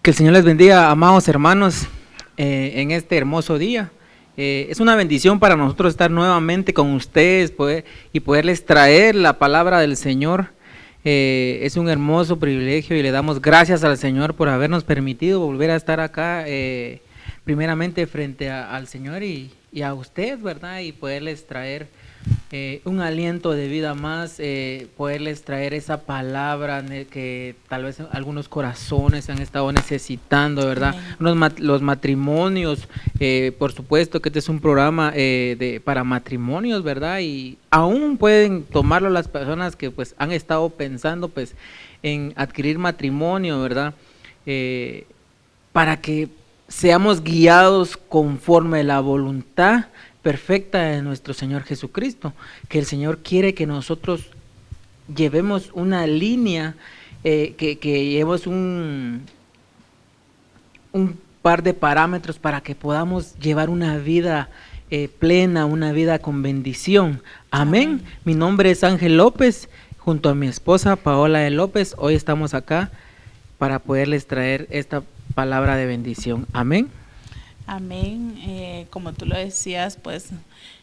Que el Señor les bendiga, amados hermanos, en este hermoso día. Es una bendición para nosotros estar nuevamente con ustedes y poderles traer la palabra del Señor. Es un hermoso privilegio y le damos gracias al Señor por habernos permitido volver a estar acá, primeramente frente al Señor y a usted, ¿verdad? Y poderles traer un aliento de vida más, poderles traer esa palabra que tal vez algunos corazones han estado necesitando, ¿verdad? Los matrimonios, por supuesto que este es un programa para matrimonios, ¿verdad? Y aún pueden tomarlo las personas que pues han estado pensando pues en adquirir matrimonio, ¿verdad? Para que seamos guiados conforme a la voluntad perfecta de nuestro Señor Jesucristo, que el Señor quiere que nosotros llevemos una línea, que llevemos un par de parámetros para que podamos llevar una vida plena, una vida con bendición. Amén. Mi nombre es Ángel López, junto a mi esposa Paola de López. Hoy estamos acá para poderles traer esta palabra de bendición. Amén. Amén. Como tú lo decías, pues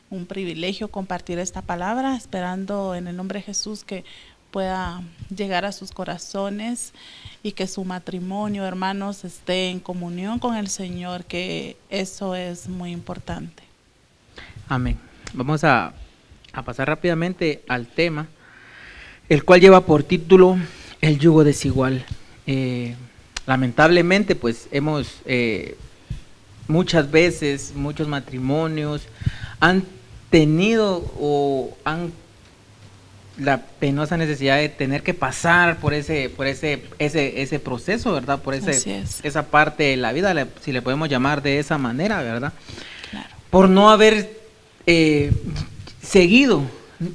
un privilegio compartir esta palabra, esperando en el nombre de Jesús que pueda llegar a sus corazones y que su matrimonio, hermanos, esté en comunión con el Señor, que eso es muy importante. Amén. Vamos a pasar rápidamente al tema, el cual lleva por título el yugo desigual. Lamentablemente, pues hemos... muchas veces, muchos matrimonios han tenido o han la penosa necesidad de tener que pasar por ese proceso, ¿verdad? Por esa parte de la vida, si le podemos llamar de esa manera, ¿verdad? Claro. Por no haber seguido,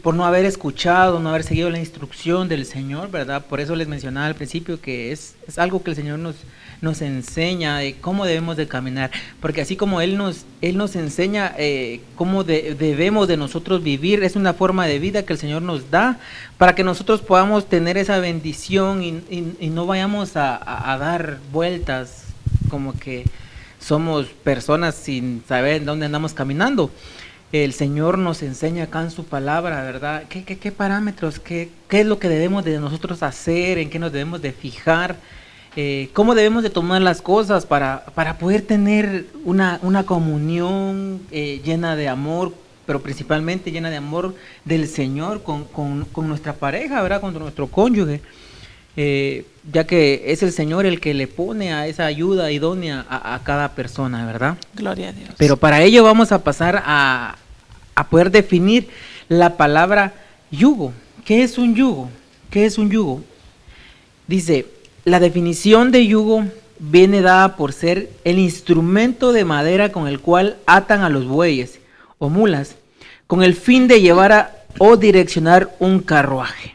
por no haber escuchado, no haber seguido la instrucción del Señor, ¿verdad? Por eso les mencionaba al principio que es algo que el Señor nos enseña de cómo debemos de caminar, porque así como Él nos enseña cómo debemos de nosotros vivir, es una forma de vida que el Señor nos da para que nosotros podamos tener esa bendición y no vayamos a dar vueltas como que somos personas sin saber en dónde andamos caminando. El Señor nos enseña acá en su palabra, ¿verdad? ¿Qué parámetros, qué es lo que debemos de nosotros hacer, en qué nos debemos de fijar? ¿Cómo debemos de tomar las cosas para poder tener una comunión llena de amor, pero principalmente llena de amor del Señor con nuestra pareja, ¿verdad? Con nuestro cónyuge, ya que es el Señor el que le pone a esa ayuda idónea a cada persona, ¿verdad? Gloria a Dios. Pero para ello vamos a pasar a poder definir la palabra yugo. ¿Qué es un yugo? ¿Qué es un yugo? Dice... La definición de yugo viene dada por ser el instrumento de madera con el cual atan a los bueyes o mulas con el fin de llevar o direccionar un carruaje.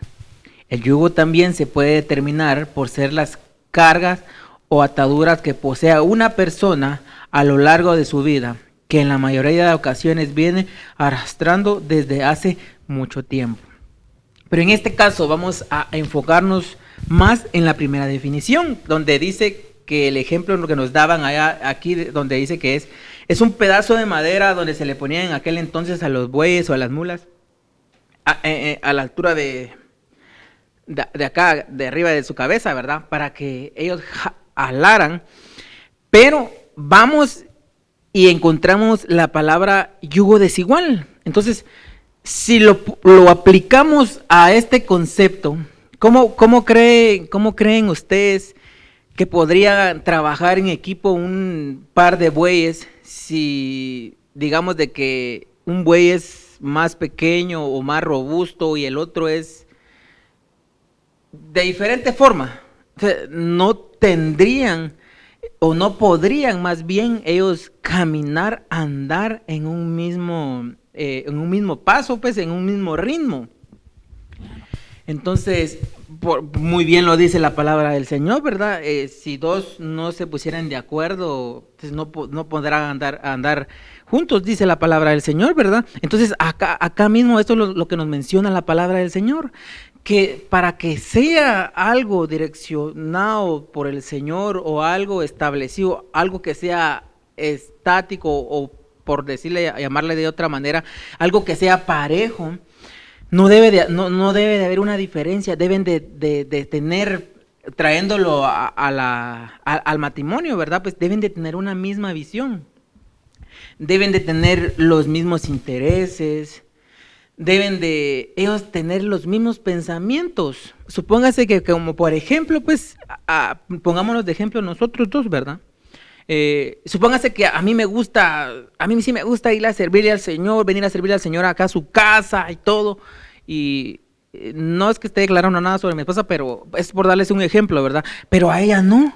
El yugo también se puede determinar por ser las cargas o ataduras que posea una persona a lo largo de su vida, que en la mayoría de ocasiones viene arrastrando desde hace mucho tiempo. Pero en este caso vamos a enfocarnos más en la primera definición, donde dice que el ejemplo lo que nos daban allá, aquí donde dice que es un pedazo de madera donde se le ponía en aquel entonces a los bueyes o a las mulas a la altura de acá, de arriba de su cabeza, ¿verdad? Para que ellos jalaran. Pero vamos y encontramos la palabra yugo desigual. Entonces, si lo aplicamos a este concepto, ¿cómo creen ustedes que podría trabajar en equipo un par de bueyes si digamos de que un buey es más pequeño o más robusto y el otro es de diferente forma? O sea, no tendrían o no podrían más bien ellos caminar, andar en un mismo paso, pues en un mismo ritmo. Entonces, muy bien lo dice la palabra del Señor, ¿verdad? Si dos no se pusieran de acuerdo, pues no podrán andar juntos, dice la palabra del Señor, ¿verdad? Entonces, acá mismo esto es lo que nos menciona la palabra del Señor, que para que sea algo direccionado por el Señor o algo establecido, algo que sea estático o por decirle, llamarle de otra manera, algo que sea parejo, no debe de haber una diferencia, deben de tener, trayéndolo al matrimonio, ¿verdad? Pues deben de tener una misma visión, deben de tener los mismos intereses, deben de ellos tener los mismos pensamientos. Supóngase que como por ejemplo, pues, pongámonos de ejemplo nosotros dos, ¿verdad? Supóngase que a mí sí me gusta ir a servirle al Señor, venir a servirle al Señor acá a su casa y todo, y no es que esté declarando nada sobre mi esposa, pero es por darles un ejemplo, ¿verdad? Pero a ella no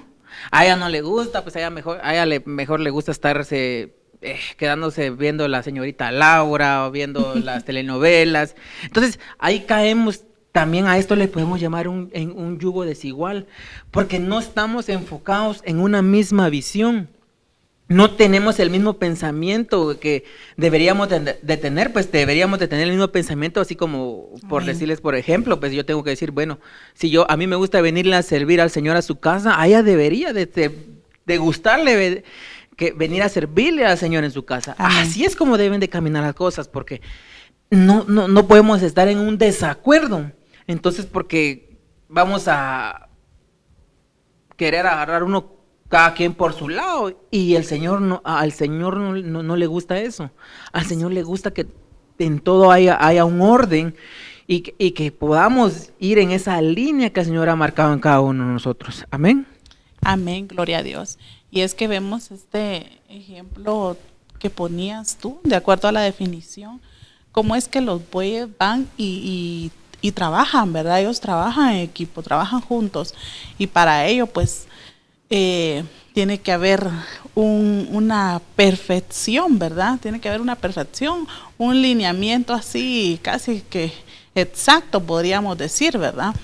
le gusta, pues mejor le gusta estarse quedándose viendo la señorita Laura o viendo las telenovelas. Entonces ahí caemos, también a esto le podemos llamar un yugo desigual, porque no estamos enfocados en una misma visión, no tenemos el mismo pensamiento que deberíamos de tener, pues deberíamos de tener el mismo pensamiento, así como por decirles, por ejemplo, pues yo tengo que decir, bueno, si a mí me gusta venirle a servir al Señor a su casa, a ella debería de gustarle que venir a servirle al Señor en su casa. Amén. Así es como deben de caminar las cosas, porque no podemos estar en un desacuerdo. Entonces, porque vamos a querer agarrar cada quien por su lado, y al Señor no le gusta eso. Al Señor le gusta que en todo haya un orden y que podamos ir en esa línea que el Señor ha marcado en cada uno de nosotros. Amén. Amén, gloria a Dios. Y es que vemos este ejemplo que ponías tú, de acuerdo a la definición, cómo es que los bueyes van y trabajan, ¿verdad? Ellos trabajan en equipo, trabajan juntos, y para ello pues tiene que haber una perfección, ¿verdad? Tiene que haber una perfección, un lineamiento así casi que exacto, podríamos decir, ¿verdad?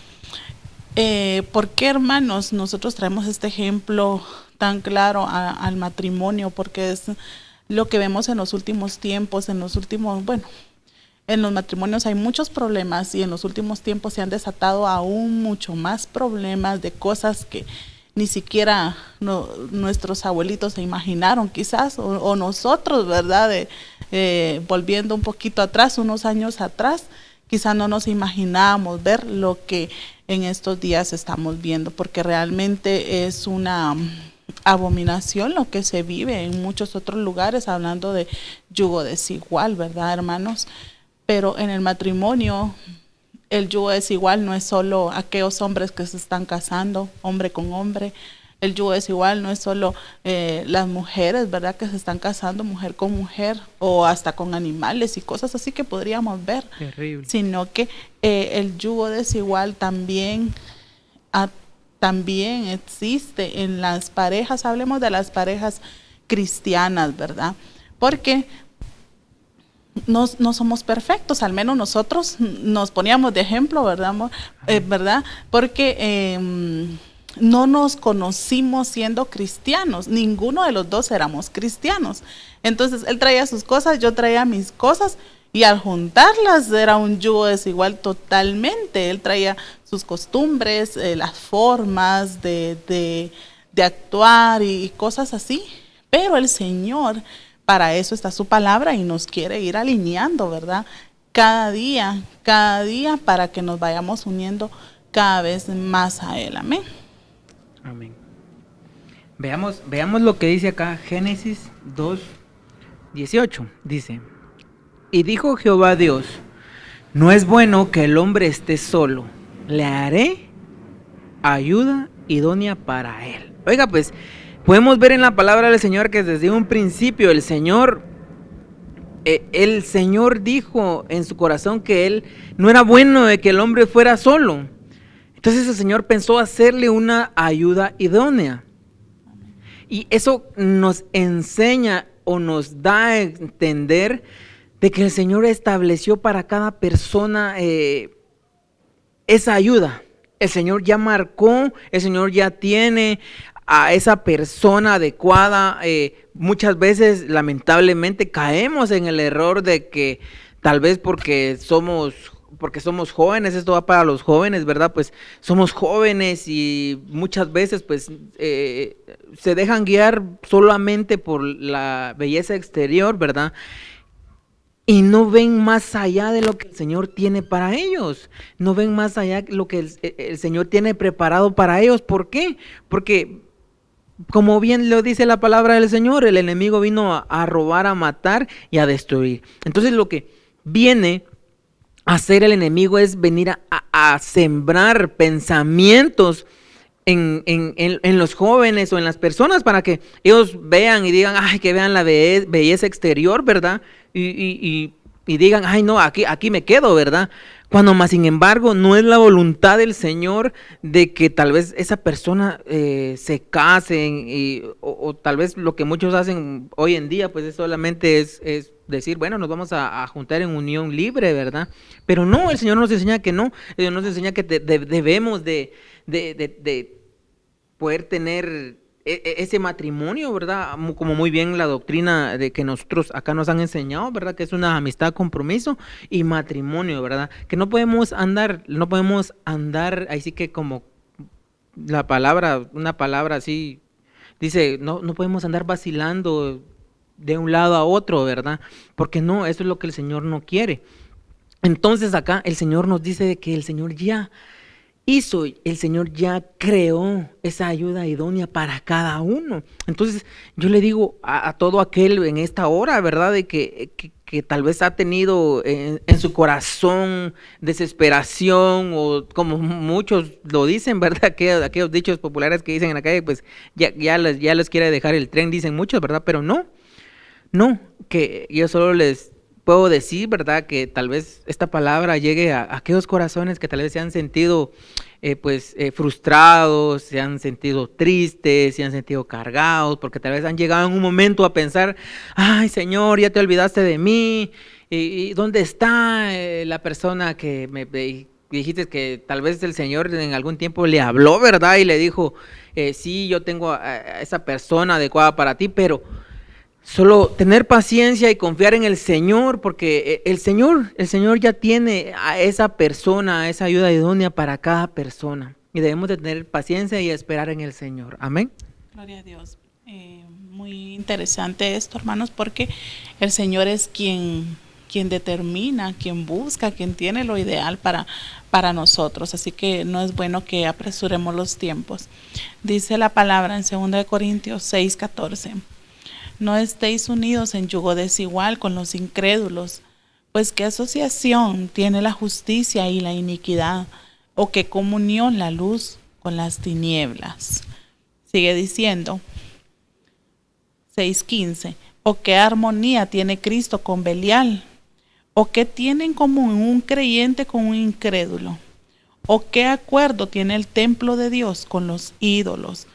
¿Por qué, hermanos, nosotros traemos este ejemplo tan claro al matrimonio? Porque es lo que vemos en los últimos tiempos, en los matrimonios hay muchos problemas, y en los últimos tiempos se han desatado aún mucho más problemas de cosas que ni siquiera nuestros abuelitos se imaginaron, quizás, o nosotros, ¿verdad? Volviendo un poquito atrás, unos años atrás, quizás no nos imaginábamos ver lo que en estos días estamos viendo, porque realmente es una abominación lo que se vive en muchos otros lugares, hablando de yugo desigual, ¿verdad, hermanos? Pero en el matrimonio, el yugo desigual no es solo aquellos hombres que se están casando, hombre con hombre. El yugo desigual no es solo las mujeres, ¿verdad?, que se están casando, mujer con mujer, o hasta con animales y cosas así que podríamos ver. Terrible. Sino que el yugo desigual también existe en las parejas. Hablemos de las parejas cristianas, ¿verdad? Porque no somos perfectos, al menos nosotros nos poníamos de ejemplo, ¿verdad, amor? ¿Verdad? Porque no nos conocimos siendo cristianos, ninguno de los dos éramos cristianos. Entonces él traía sus cosas, yo traía mis cosas, y al juntarlas era un yugo desigual totalmente. Él traía sus costumbres, las formas de actuar y cosas así, pero el Señor, para eso está su palabra, y nos quiere ir alineando, ¿verdad? Cada día, para que nos vayamos uniendo cada vez más a Él. Amén. Amén. Veamos lo que dice acá, Génesis 2:18. Dice: y dijo Jehová Dios, no es bueno que el hombre esté solo, le haré ayuda idónea para él. Oiga, pues, podemos ver en la palabra del Señor que desde un principio el Señor dijo en su corazón que él no era bueno de que el hombre fuera solo. Entonces el Señor pensó hacerle una ayuda idónea. Y eso nos enseña o nos da a entender de que el Señor estableció para cada persona esa ayuda. El Señor ya marcó, el Señor ya tiene a esa persona adecuada. Muchas veces, lamentablemente, caemos en el error de que tal vez porque porque somos jóvenes, esto va para los jóvenes, ¿verdad? Pues somos jóvenes y muchas veces pues se dejan guiar solamente por la belleza exterior, ¿verdad? Y no ven más allá de lo que el Señor tiene para ellos. No ven más allá de lo que el Señor tiene preparado para ellos. ¿Por qué? Porque, como bien lo dice la palabra del Señor, el enemigo vino a robar, a matar y a destruir. Entonces lo que viene a hacer el enemigo es venir a sembrar pensamientos en los jóvenes o en las personas para que ellos vean y digan, ay, que vean la belleza exterior, ¿verdad? Y digan, ay, no, aquí me quedo, ¿verdad? Cuando más, sin embargo, no es la voluntad del Señor de que tal vez esa persona se casen o tal vez lo que muchos hacen hoy en día, pues es solamente es decir, bueno, nos vamos a juntar en unión libre, ¿verdad? Pero no, el Señor nos enseña que no, el Señor nos enseña que debemos de poder tener ese matrimonio, ¿verdad? Como muy bien la doctrina de que nosotros acá nos han enseñado, ¿verdad? Que es una amistad, compromiso y matrimonio, ¿verdad? Que no podemos andar ahí sí que como una palabra así, dice, no podemos andar vacilando de un lado a otro, ¿verdad? Porque no, eso es lo que el Señor no quiere. Entonces acá el Señor nos dice que el Señor el Señor ya creó esa ayuda idónea para cada uno. Entonces yo le digo a todo aquel en esta hora, ¿verdad? De que tal vez ha tenido en su corazón desesperación o como muchos lo dicen, ¿verdad? Aquellos dichos populares que dicen en la calle, pues ya les quiere dejar el tren, dicen muchos, ¿verdad? Pero no, que yo solo les puedo decir, ¿verdad? Que tal vez esta palabra llegue a aquellos corazones que tal vez se han sentido frustrados, se han sentido tristes, se han sentido cargados, porque tal vez han llegado en un momento a pensar, ay Señor, ya te olvidaste de mí, y ¿dónde está la persona que me dijiste que tal vez el Señor en algún tiempo le habló, ¿verdad? Y le dijo, sí, yo tengo a esa persona adecuada para ti, pero solo tener paciencia y confiar en el Señor, porque el Señor ya tiene a esa persona, a esa ayuda idónea para cada persona. Y debemos de tener paciencia y esperar en el Señor. Amén. Gloria a Dios. Muy interesante esto, hermanos, porque el Señor es quien determina, quien busca, quien tiene lo ideal para nosotros. Así que no es bueno que apresuremos los tiempos. Dice la palabra en 2 Corintios 6:14. No estéis unidos en yugo desigual con los incrédulos, pues ¿qué asociación tiene la justicia y la iniquidad? ¿O qué comunión la luz con las tinieblas? Sigue diciendo, 6:15, ¿o qué armonía tiene Cristo con Belial? ¿O qué tiene en común un creyente con un incrédulo? ¿O qué acuerdo tiene el templo de Dios con los ídolos?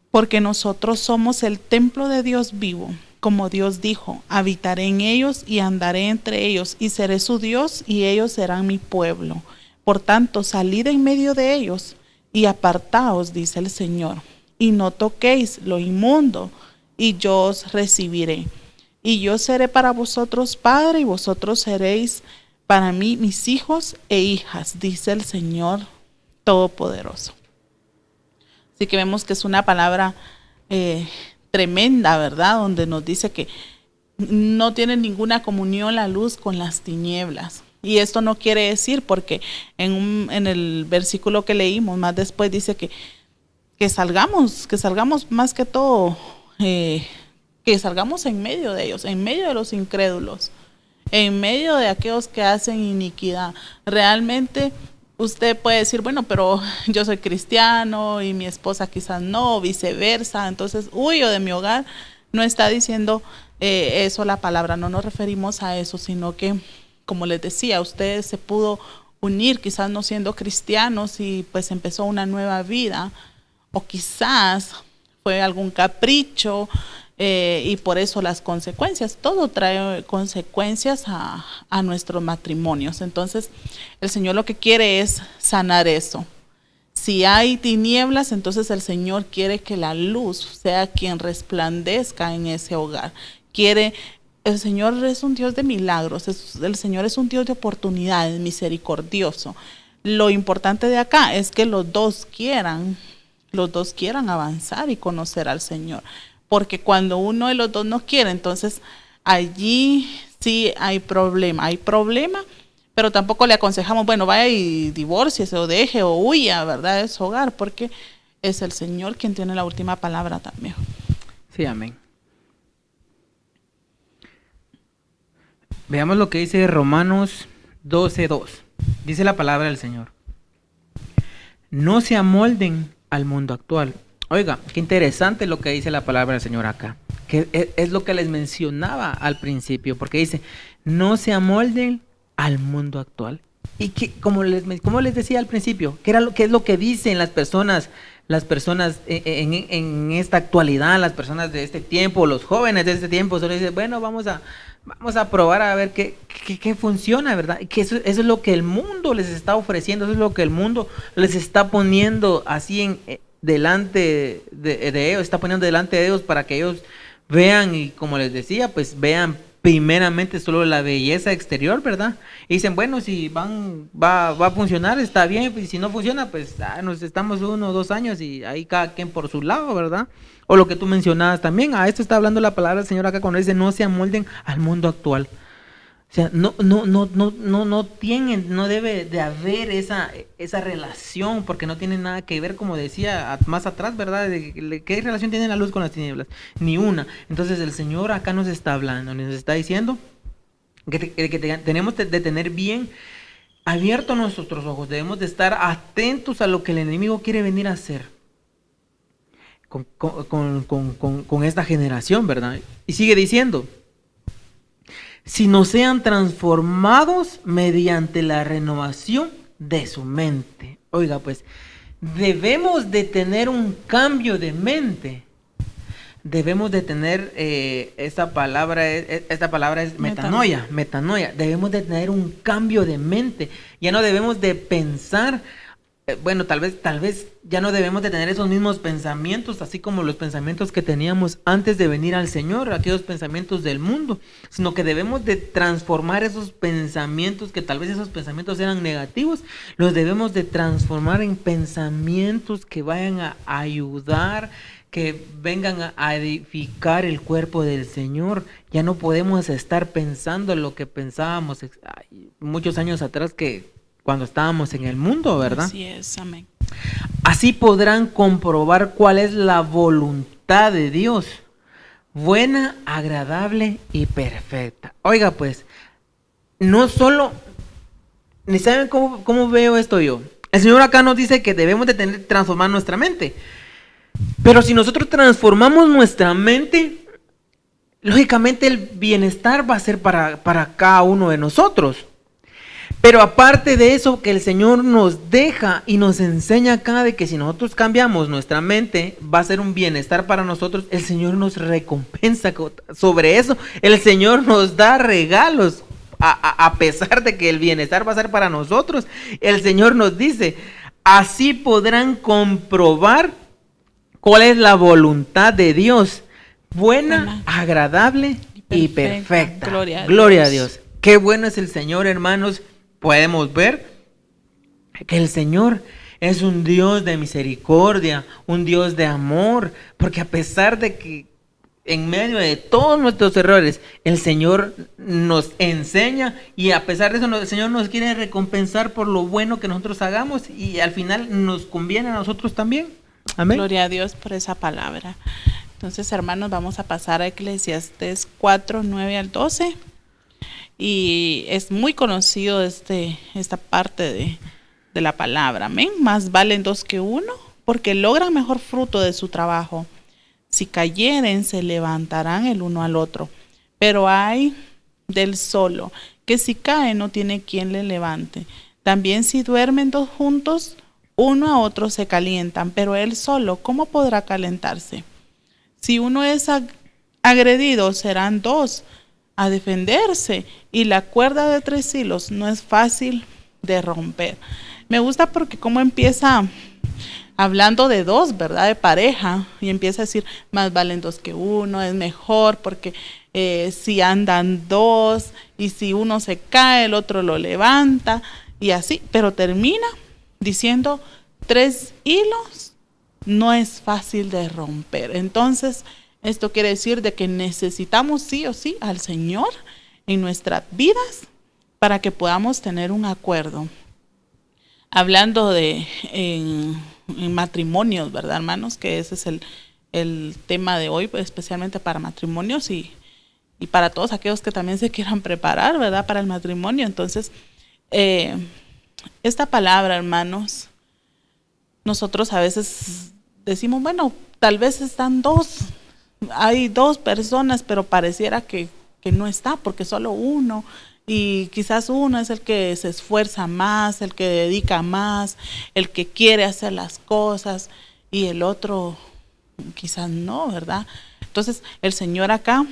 Porque nosotros somos el templo de Dios vivo, como Dios dijo, habitaré en ellos y andaré entre ellos, y seré su Dios, y ellos serán mi pueblo. Por tanto, salid en medio de ellos, y apartaos, dice el Señor, y no toquéis lo inmundo, y yo os recibiré. Y yo seré para vosotros padre, y vosotros seréis para mí mis hijos e hijas, dice el Señor Todopoderoso. Así que vemos que es una palabra tremenda, ¿verdad? Donde nos dice que no tiene ninguna comunión la luz con las tinieblas. Y esto no quiere decir, porque en el versículo que leímos más después dice que salgamos más que todo, que salgamos en medio de ellos, en medio de los incrédulos, en medio de aquellos que hacen iniquidad. Realmente usted puede decir, bueno, pero yo soy cristiano y mi esposa quizás no, o viceversa, entonces huyo de mi hogar. No está diciendo eso la palabra, no nos referimos a eso, sino que, como les decía, usted se pudo unir, quizás no siendo cristianos, y pues empezó una nueva vida, o quizás fue algún capricho, y por eso las consecuencias, todo trae consecuencias a nuestros matrimonios. Entonces el Señor lo que quiere es sanar eso. Si hay tinieblas, entonces el Señor quiere que la luz sea quien resplandezca en ese hogar. Quiere el Señor es un Dios de milagros, el Señor es un Dios de oportunidades, misericordioso. Lo importante de acá es que los dos quieran avanzar y conocer al Señor. Porque cuando uno de los dos no quiere, entonces allí sí hay problema, pero tampoco le aconsejamos, bueno, vaya y divórciese o deje o huya, ¿verdad? De su hogar, porque es el Señor quien tiene la última palabra también. Sí, amén. Veamos lo que dice Romanos 12:2. Dice la palabra del Señor: no se amolden al mundo actual. Oiga, qué interesante lo que dice la palabra del Señor acá, que es lo que les mencionaba al principio, porque dice, no se amolden al mundo actual. Y que, como les decía al principio, ¿qué es lo que dicen las personas en esta actualidad, las personas de este tiempo, los jóvenes de este tiempo? Solo dicen, bueno, vamos a probar a ver qué funciona, ¿verdad? Y que eso es lo que el mundo les está ofreciendo, eso es lo que el mundo les está poniendo así delante de ellos, está poniendo delante de ellos para que ellos vean, y como les decía, pues vean primeramente solo la belleza exterior, ¿verdad? Y dicen, bueno, si va a funcionar, está bien, y si no funciona, pues nos estamos 1 o 2 años y ahí cada quien por su lado, ¿verdad? O lo que tú mencionabas también, a esto está hablando la palabra del Señor acá cuando dice, no se amolden al mundo actual. O sea, no debe de haber esa relación, porque no tiene nada que ver, como decía más atrás, ¿verdad? ¿Qué relación tiene la luz con las tinieblas? Ni una. Entonces el Señor acá nos está hablando, nos está diciendo que tenemos de tener bien abiertos nuestros ojos, debemos de estar atentos a lo que el enemigo quiere venir a hacer con esta generación, ¿verdad? Y sigue diciendo, sino sean transformados mediante la renovación de su mente. Oiga, pues, debemos de tener un cambio de mente. Debemos de tener, esta palabra es metanoia. Debemos de tener un cambio de mente. Ya no debemos de pensar, bueno, tal vez ya no debemos de tener esos mismos pensamientos, así como los pensamientos que teníamos antes de venir al Señor, aquellos pensamientos del mundo, sino que debemos de transformar esos pensamientos, que tal vez esos pensamientos eran negativos, los debemos de transformar en pensamientos que vayan a ayudar, que vengan a edificar el cuerpo del Señor. Ya no podemos estar pensando lo que pensábamos muchos años atrás, que cuando estábamos en el mundo, ¿verdad? Así es, amén. Así podrán comprobar cuál es la voluntad de Dios, buena, agradable y perfecta. Oiga, pues, no solo, ni saben cómo veo esto yo. El Señor acá nos dice que debemos de transformar nuestra mente. Pero si nosotros transformamos nuestra mente, lógicamente el bienestar va a ser para cada uno de nosotros. Pero aparte de eso, que el Señor nos deja y nos enseña acá de que si nosotros cambiamos nuestra mente, va a ser un bienestar para nosotros. El Señor nos recompensa sobre eso. El Señor nos da regalos, a pesar de que el bienestar va a ser para nosotros. El Señor nos dice, así podrán comprobar cuál es la voluntad de Dios, buena, agradable y perfecta. Gloria a Dios. Qué bueno es el Señor, hermanos. Podemos ver que el Señor es un Dios de misericordia, un Dios de amor, porque a pesar de que en medio de todos nuestros errores, el Señor nos enseña, y a pesar de eso el Señor nos quiere recompensar por lo bueno que nosotros hagamos, y al final nos conviene a nosotros también. Amén. Gloria a Dios por esa palabra. Entonces, hermanos, vamos a pasar a Eclesiastés 4:9-12. Y es muy conocido esta parte de la palabra. Amén. Más valen 2 que 1, porque logran mejor fruto de su trabajo. Si cayeren, se levantarán el uno al otro. Pero hay del solo, que si cae no tiene quien le levante. También si duermen 2 juntos, uno a otro se calientan, pero él solo, ¿cómo podrá calentarse? Si uno es agredido, serán 2 a defenderse, y la cuerda de 3 hilos no es fácil de romper. Me gusta porque cómo empieza hablando de dos, ¿verdad? De pareja, y empieza a decir, más valen dos que uno, es mejor porque si andan dos y si uno se cae, el otro lo levanta y así, pero termina diciendo, 3 hilos no es fácil de romper. Entonces, esto quiere decir de que necesitamos sí o sí al Señor en nuestras vidas para que podamos tener un acuerdo. Hablando de en matrimonios, ¿verdad, hermanos? Que ese es el tema de hoy, pues, especialmente para matrimonios y para todos aquellos que también se quieran preparar, ¿verdad? Para el matrimonio. Entonces, esta palabra, hermanos, nosotros a veces decimos, bueno, tal vez están dos, hay dos personas, pero pareciera que no está, porque solo uno, y quizás uno es el que se esfuerza más, el que dedica más, el que quiere hacer las cosas, y el otro quizás no, ¿verdad? Entonces, el Señor acá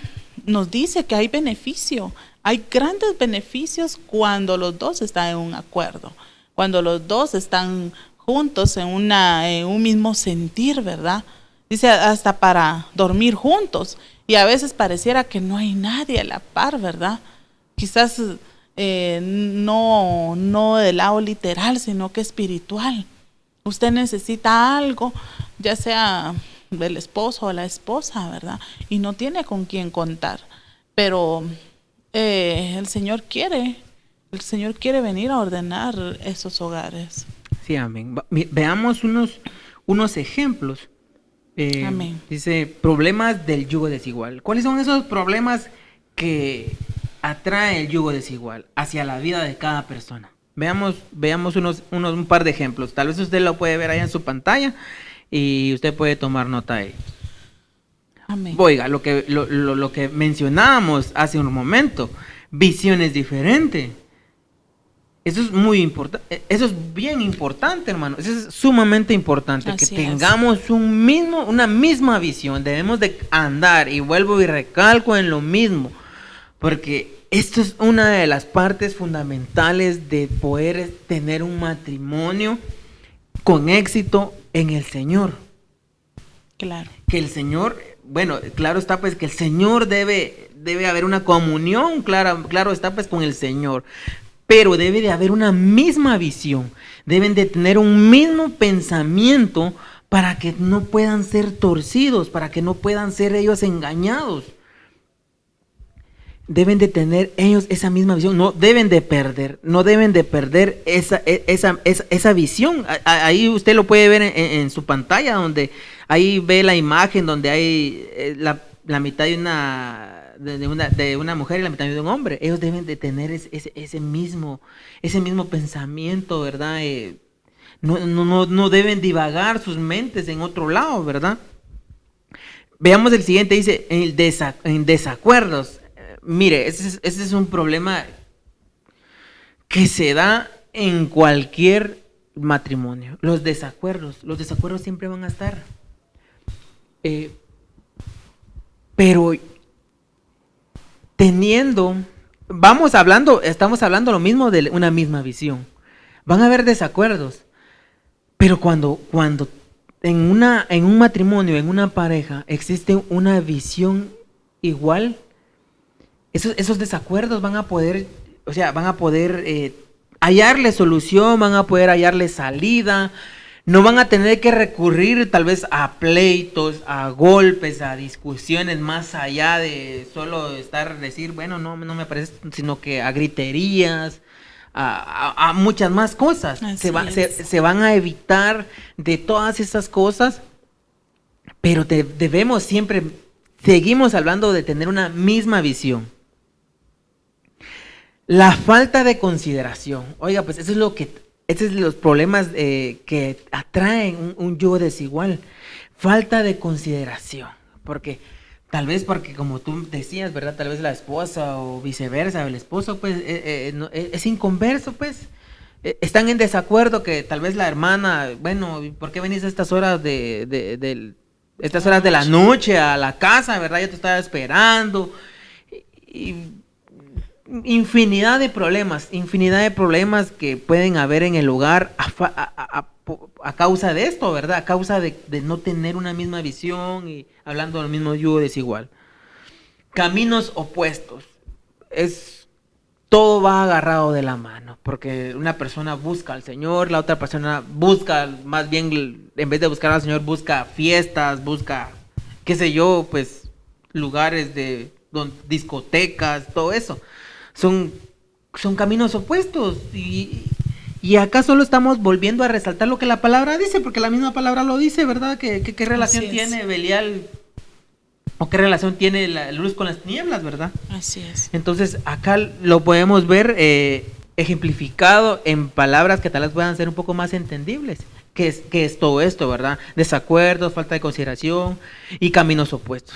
nos dice que hay beneficio, hay grandes beneficios cuando los dos están en un acuerdo, cuando los dos están juntos en un mismo sentir, ¿verdad? Dice hasta para dormir juntos, y a veces pareciera que no hay nadie a la par, ¿verdad? Quizás no del lado literal, sino que espiritual. Usted necesita algo, ya sea del esposo o la esposa, ¿verdad? Y no tiene con quién contar, pero el Señor quiere venir a ordenar esos hogares. Sí, amén. Veamos unos ejemplos. Amén. Dice, problemas del yugo desigual. ¿Cuáles son esos problemas que atrae el yugo desigual hacia la vida de cada persona? Veamos un par de ejemplos. Tal vez usted lo puede ver ahí en su pantalla y usted puede tomar nota de ellos. Amén. Oiga, lo que mencionábamos hace un momento, visiones diferentes. Eso es muy importante, eso es bien importante, hermano. Eso es sumamente importante. Así que tengamos una misma visión. Debemos de andar, y vuelvo y recalco en lo mismo, porque esto es una de las partes fundamentales de poder tener un matrimonio con éxito en el Señor. Claro. Que el Señor, bueno, claro está pues que el Señor debe haber una comunión, claro está pues con el Señor. Pero debe de haber una misma visión, deben de tener un mismo pensamiento para que no puedan ser torcidos, para que no puedan ser ellos engañados. Deben de tener ellos esa misma visión, no deben de perder esa visión. Ahí usted lo puede ver en su pantalla, donde ahí ve la imagen, donde hay la mitad de una mujer y la mitad de un hombre. Ellos deben de tener ese mismo pensamiento, ¿verdad? No deben divagar sus mentes en otro lado, ¿verdad? Veamos el siguiente, dice, en desacuerdos. Mire, ese es un problema que se da en cualquier matrimonio. Los desacuerdos siempre van a estar. Pero estamos hablando lo mismo de una misma visión. Van a haber desacuerdos, pero cuando en un matrimonio, en una pareja, existe una visión igual, esos desacuerdos van a poder hallarle solución, van a poder hallarle salida. No van a tener que recurrir tal vez a pleitos, a golpes, a discusiones más allá de solo decir, bueno, no me parece, sino que a griterías, a muchas más cosas. Se van a evitar de todas esas cosas, pero seguimos hablando de tener una misma visión. La falta de consideración. Oiga, pues eso es los problemas que atraen un yugo desigual. Falta de consideración. Porque como tú decías, ¿verdad? Tal vez la esposa o viceversa, el esposo pues es inconverso, pues. Están en desacuerdo, que tal vez la hermana, bueno, ¿por qué venís a estas horas estas horas de la noche a la casa, ¿verdad? Yo te estaba esperando. Y infinidad de problemas que pueden haber en el hogar a causa de esto, ¿verdad? A causa de no tener una misma visión y hablando del mismo yugo desigual. Caminos opuestos. Todo va agarrado de la mano, porque una persona busca al Señor, la otra persona busca, más bien, en vez de buscar al Señor, busca fiestas, busca, qué sé yo, pues, lugares discotecas, todo eso. Son caminos opuestos y acá solo estamos volviendo a resaltar lo que la palabra dice, porque la misma palabra lo dice, ¿verdad? ¿Qué relación tiene Belial o qué relación tiene la luz con las tinieblas, verdad? Así es. Entonces acá lo podemos ver ejemplificado en palabras que tal vez puedan ser un poco más entendibles. ¿Qué es todo esto, verdad? Desacuerdos, falta de consideración y caminos opuestos.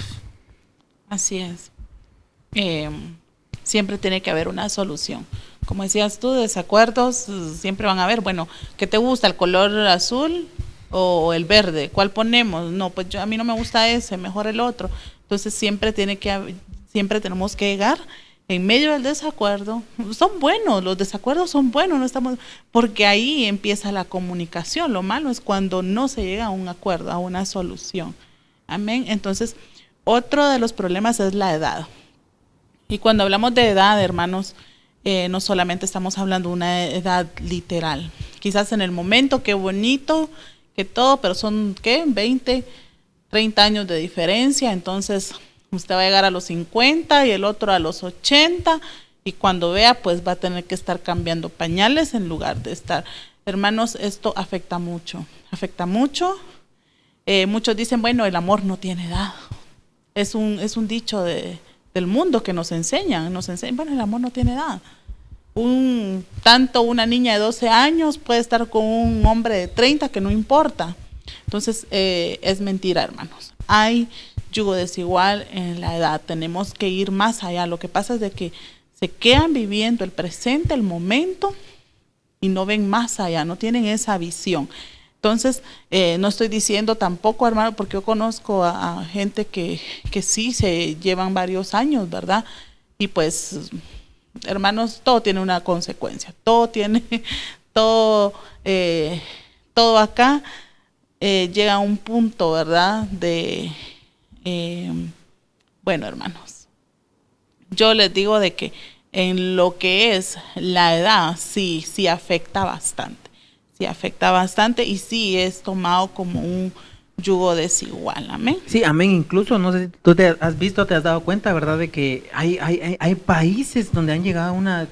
Así es. Siempre tiene que haber una solución. Como decías tú, desacuerdos siempre van a haber. Bueno, ¿qué te gusta? ¿El color azul o el verde? ¿Cuál ponemos? No, pues a mí no me gusta ese, mejor el otro. Entonces siempre tenemos que llegar en medio del desacuerdo. Son buenos, los desacuerdos son buenos, no estamos, porque ahí empieza la comunicación. Lo malo es cuando no se llega a un acuerdo, a una solución. Amén. Entonces, otro de los problemas es la edad. Y cuando hablamos de edad, hermanos, no solamente estamos hablando de una edad literal. Quizás en el momento, qué bonito, que todo, pero son, 20, 30 años de diferencia. Entonces, usted va a llegar a los 50 y el otro a los 80. Y cuando vea, pues va a tener que estar cambiando pañales en lugar de estar. Hermanos, esto afecta mucho. Afecta mucho. Muchos dicen, bueno, el amor no tiene edad. Es un dicho del mundo que nos enseñan, bueno, el amor no tiene edad. Tanto una niña de 12 años puede estar con un hombre de 30 que no importa. Entonces, es mentira, hermanos. Hay yugo desigual en la edad, tenemos que ir más allá. Lo que pasa es de que se quedan viviendo el presente, el momento, y no ven más allá, no tienen esa visión. Entonces, no estoy diciendo tampoco, hermano, porque yo conozco a gente que sí se llevan varios años, ¿verdad? Y pues, hermanos, todo tiene una consecuencia, todo acá llega a un punto, ¿verdad? Bueno, hermanos, yo les digo de que en lo que es la edad, sí afecta bastante. Sí afecta bastante y sí es tomado como un yugo desigual, amén. Sí, amén. Incluso, no sé si tú te has visto, te has dado cuenta, ¿verdad? De que hay países donde han llegado a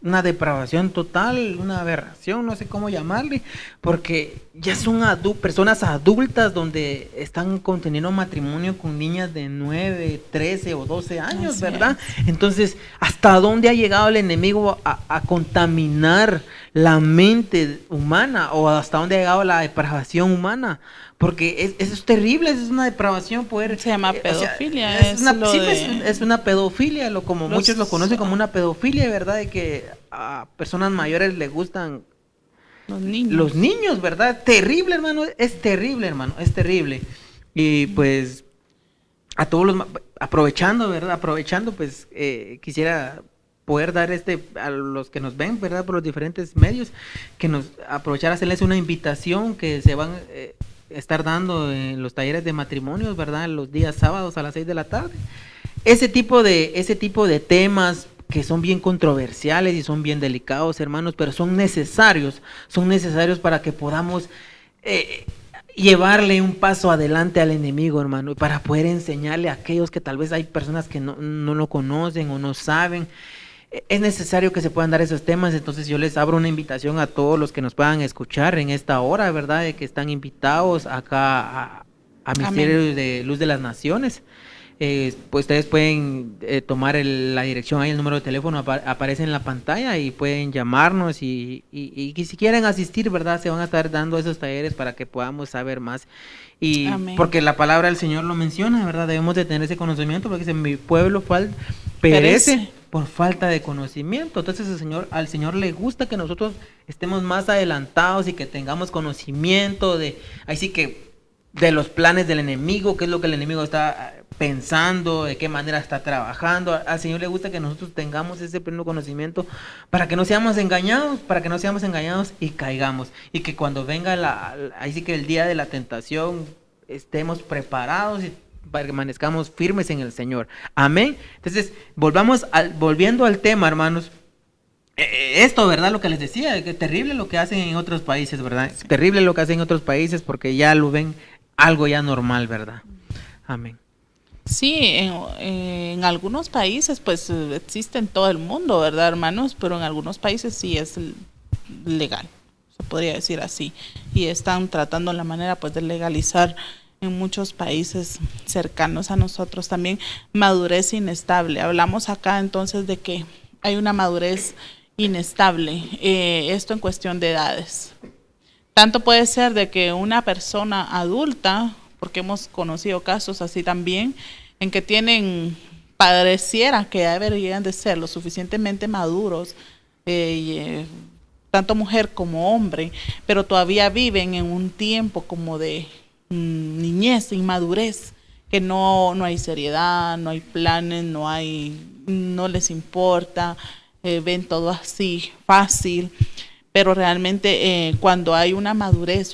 una depravación total, una aberración, no sé cómo llamarle, porque ya son personas adultas donde están conteniendo matrimonio con niñas de 9, 13 o 12 años, así ¿verdad? Es. Entonces, ¿hasta dónde ha llegado el enemigo a contaminar la mente humana o hasta dónde ha llegado la depravación humana? Porque eso es terrible, es una depravación poder... Se llama pedofilia. Es una pedofilia, como muchos lo conocen como una pedofilia, ¿verdad? De que a personas mayores les gustan los niños, ¿verdad? Terrible, hermano, es terrible. Y pues a todos aprovechando, ¿verdad? Pues quisiera poder dar a los que nos ven, ¿verdad? Por los diferentes medios, aprovechar a hacerles una invitación que se van... estar dando en los talleres de matrimonios, ¿verdad? Los días sábados a las 6 de la tarde. Ese tipo de temas que son bien controversiales y son bien delicados, hermanos, pero son necesarios para que podamos llevarle un paso adelante al enemigo, hermano, y para poder enseñarle a aquellos que tal vez hay personas que no lo conocen o no saben. Es necesario que se puedan dar esos temas. Entonces yo les abro una invitación a todos los que nos puedan escuchar en esta hora, ¿verdad? De que están invitados acá a Misterios de Luz de las Naciones. Pues ustedes pueden tomar la dirección ahí, el número de teléfono aparece en la pantalla y pueden llamarnos y si quieren asistir, ¿verdad? Se van a estar dando esos talleres para que podamos saber más. Y amén. Porque la palabra del Señor lo menciona, ¿verdad? Debemos de tener ese conocimiento porque dice, mi pueblo perece por falta de conocimiento. Entonces al Señor le gusta que nosotros estemos más adelantados y que tengamos conocimiento así que de los planes del enemigo, qué es lo que el enemigo está pensando, de qué manera está trabajando. Al Señor le gusta que nosotros tengamos ese pleno conocimiento para que no seamos engañados, y caigamos. Y que cuando venga ahí sí que el día de la tentación estemos preparados y permanezcamos firmes en el Señor. Amén. Entonces, volviendo al tema, hermanos. Esto, ¿verdad? Lo que les decía, que terrible lo que hacen en otros países, ¿verdad? Sí. Terrible lo que hacen en otros países porque ya lo ven algo ya normal, ¿verdad? Amén. Sí, en algunos países pues existe en todo el mundo, ¿verdad, hermanos? Pero en algunos países sí es legal, se podría decir así. Y están tratando la manera pues de legalizar en muchos países cercanos a nosotros también madurez inestable. Hablamos acá entonces de que hay una madurez inestable, esto en cuestión de edades. Tanto puede ser de que una persona adulta, porque hemos conocido casos así también, en que pareciera que ya deberían de ser lo suficientemente maduros, tanto mujer como hombre, pero todavía viven en un tiempo como de niñez, inmadurez, que no hay seriedad, no hay planes, no les importa, ven todo así fácil, pero realmente cuando hay una madurez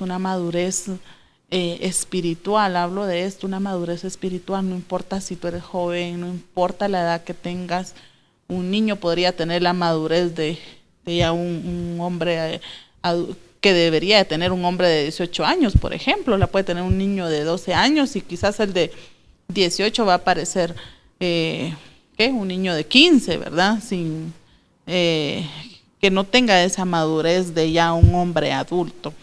espiritual, hablo de esto, una madurez espiritual, no importa si tú eres joven, no importa la edad que tengas, un niño podría tener la madurez de ya un hombre que debería de tener un hombre de 18 años, por ejemplo, la puede tener un niño de 12 años y quizás el de 18 va a parecer un niño de 15, ¿verdad? Sin que no tenga esa madurez de ya un hombre adulto.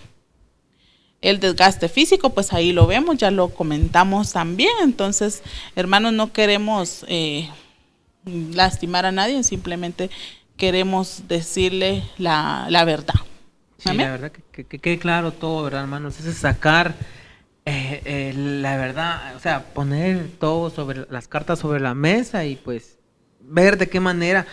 El desgaste físico, pues ahí lo vemos, ya lo comentamos también. Entonces, hermanos, no queremos lastimar a nadie, simplemente queremos decirle la verdad. Sí, la verdad que quede claro todo, ¿verdad, hermanos? Es sacar la verdad, o sea, poner todo sobre las cartas sobre la mesa y pues ver de qué manera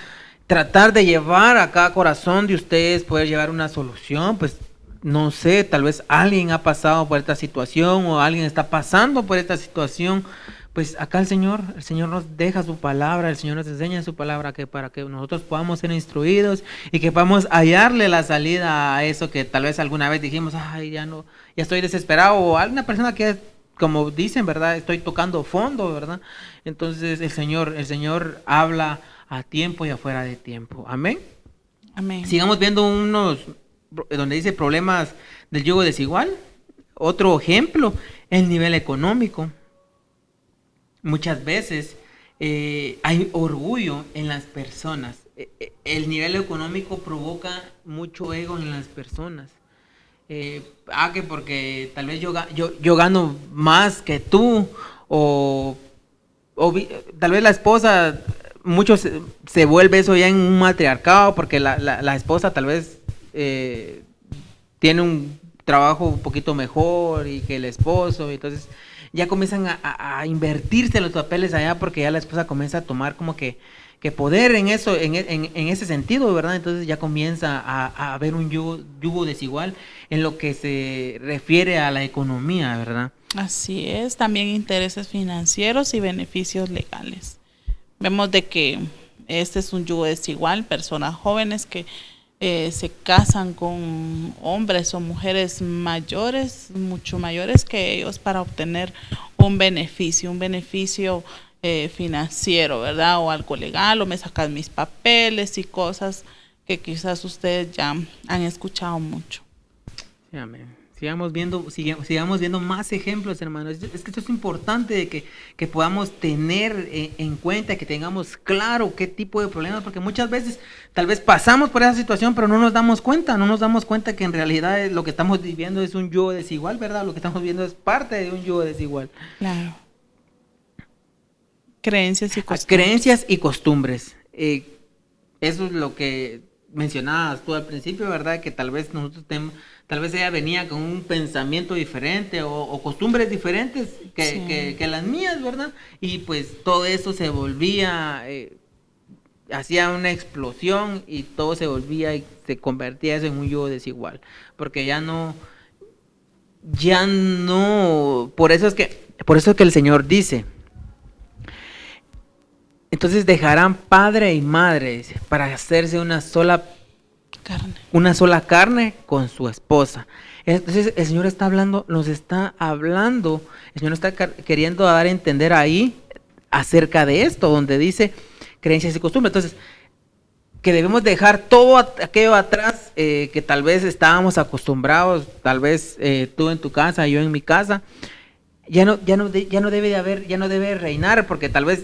tratar de llevar a cada corazón de ustedes, poder llevar una solución, pues no sé, tal vez alguien ha pasado por esta situación o alguien está pasando por esta situación, pues acá el Señor nos deja su palabra, el Señor nos enseña su palabra para que nosotros podamos ser instruidos y que podamos hallarle la salida a eso que tal vez alguna vez dijimos, ay, ya estoy desesperado, o alguna persona que, como dicen, ¿verdad? Estoy tocando fondo, ¿verdad? Entonces el Señor habla a tiempo y afuera de tiempo. Amén. Amén. Sigamos viendo unos donde dice problemas del yugo desigual. Otro ejemplo, el nivel económico. Muchas veces hay orgullo en las personas. El nivel económico provoca mucho ego en las personas. Que porque tal vez yo gano más que tú, o tal vez la esposa, muchos se vuelve eso ya en un matriarcado, porque la esposa tal vez tiene un trabajo un poquito mejor y que el esposo, entonces ya comienzan a invertirse los papeles allá, porque ya la esposa comienza a tomar como que poder en eso, en ese sentido, ¿verdad? Entonces ya comienza a haber un yugo desigual en lo que se refiere a la economía, ¿verdad? Así es, también intereses financieros y beneficios legales. Vemos de que este es un yugo desigual, personas jóvenes que se casan con hombres o mujeres mayores, mucho mayores que ellos, para obtener un beneficio financiero, ¿verdad? O algo legal, o me sacan mis papeles y cosas que quizás ustedes ya han escuchado mucho. Sí, amén. Sigamos viendo más ejemplos, hermanos. Es que esto es importante de que podamos tener en cuenta, que tengamos claro qué tipo de problemas, porque muchas veces tal vez pasamos por esa situación, pero no nos damos cuenta que en realidad lo que estamos viviendo es un yugo desigual, ¿verdad? Lo que estamos viendo es parte de un yugo desigual. Claro. Creencias y costumbres. Eso es lo que mencionabas tú al principio, ¿verdad? Que tal vez tal vez ella venía con un pensamiento diferente o costumbres diferentes que las mías, ¿verdad? Y pues todo eso se volvía, hacía una explosión y todo se volvía y se convertía eso en un yugo desigual, porque ya no ya no, por eso es que el Señor dice, entonces dejarán padre y madre para hacerse una sola carne con su esposa. Entonces el Señor está hablando, el Señor está queriendo dar a entender ahí acerca de esto, donde dice creencias y costumbres. Entonces, que debemos dejar todo aquello atrás que tal vez estábamos acostumbrados, tal vez tú en tu casa, yo en mi casa, ya no debe de haber, ya no debe reinar, porque tal vez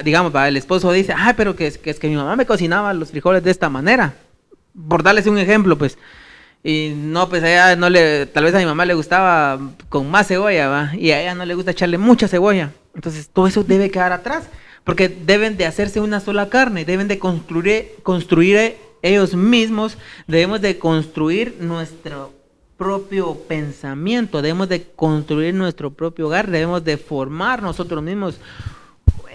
digamos, el esposo dice, pero que es que mi mamá me cocinaba los frijoles de esta manera, por darles un ejemplo, pues, y no, pues a ella no tal vez a mi mamá le gustaba con más cebolla, ¿va? Y a ella no le gusta echarle mucha cebolla. Entonces todo eso debe quedar atrás, porque deben de hacerse una sola carne, deben de construir ellos mismos, debemos de construir nuestro propio pensamiento, debemos de construir nuestro propio hogar, debemos de formar nosotros mismos,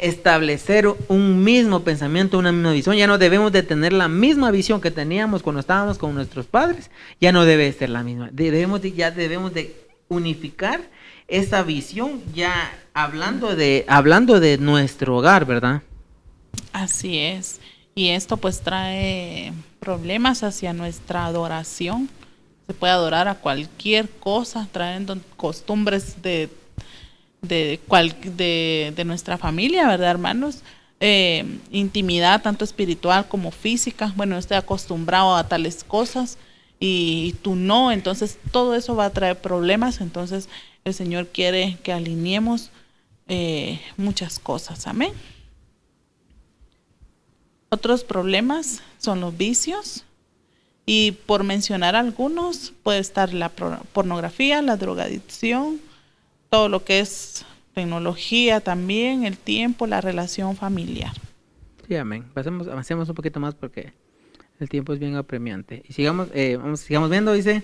establecer un mismo pensamiento, una misma visión. Ya no debemos de tener la misma visión que teníamos cuando estábamos con nuestros padres, ya no debe ser la misma. Debemos de unificar esa visión, ya hablando de nuestro hogar, ¿verdad? Así es. Y esto pues trae problemas hacia nuestra adoración. Se puede adorar a cualquier cosa, trayendo costumbres de nuestra familia, ¿verdad, hermanos? Intimidad tanto espiritual como física. Bueno, estoy acostumbrado a tales cosas y tú no, entonces todo eso va a traer problemas. Entonces el Señor quiere que alineemos muchas cosas, amén. Otros problemas son los vicios, y por mencionar algunos puede estar la pornografía, la drogadicción, todo lo que es tecnología también, el tiempo, la relación familiar. Sí, amén. Avancemos un poquito más porque el tiempo es bien apremiante. Y sigamos viendo, dice,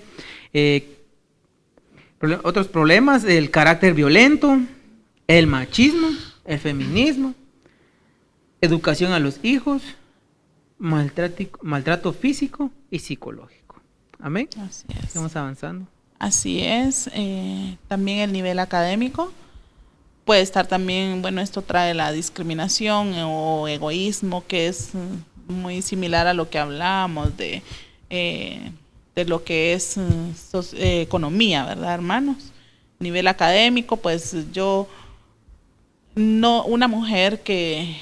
otros problemas, el carácter violento, el machismo, el feminismo, educación a los hijos, maltrato físico y psicológico. Amén. Así es. Sigamos avanzando. Así es. También el nivel académico puede estar también, bueno, esto trae la discriminación o egoísmo, que es muy similar a lo que hablamos de lo que es economía, ¿verdad, hermanos? Nivel académico, pues una mujer que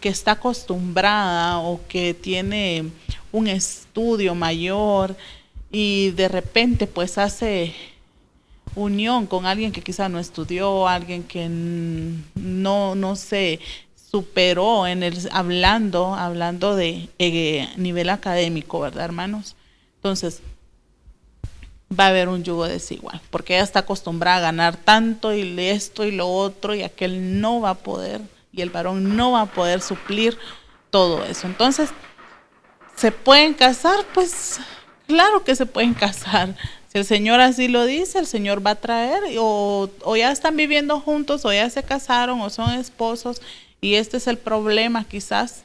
está acostumbrada o que tiene un estudio mayor y de repente pues hace unión con alguien que quizá no estudió, alguien que no se superó hablando de nivel académico, ¿verdad, hermanos? Entonces va a haber un yugo desigual, porque ella está acostumbrada a ganar tanto y esto y lo otro, y aquel no va a poder, y el varón no va a poder suplir todo eso. Entonces, ¿se pueden casar? Pues claro que se pueden casar. Si el Señor así lo dice, el Señor va a traer, o ya están viviendo juntos, o ya se casaron, o son esposos, y este es el problema, quizás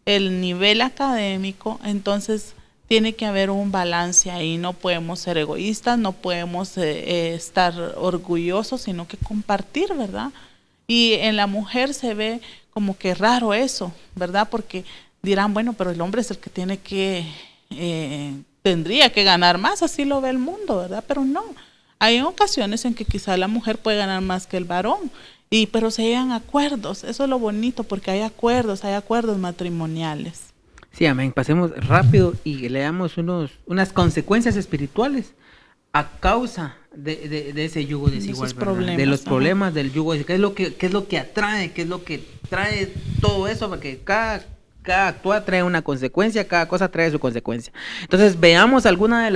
el nivel académico. Entonces tiene que haber un balance ahí, no podemos ser egoístas, no podemos estar orgullosos, sino que compartir, ¿verdad? Y en la mujer se ve como que raro eso, ¿verdad? Porque dirán, bueno, pero el hombre es el que tendría que ganar más, así lo ve el mundo, ¿verdad? Pero no, hay ocasiones en que quizá la mujer puede ganar más que el varón, pero se llegan a acuerdos. Eso es lo bonito, porque hay acuerdos matrimoniales. Sí, amén. Pasemos rápido y leamos unas consecuencias espirituales a causa de ese yugo desigual, de los problemas del yugo desigual. ¿Qué es lo que atrae? ¿Qué es lo que trae todo eso? Porque cada actuar trae una consecuencia, cada cosa trae su consecuencia. Entonces veamos algunas de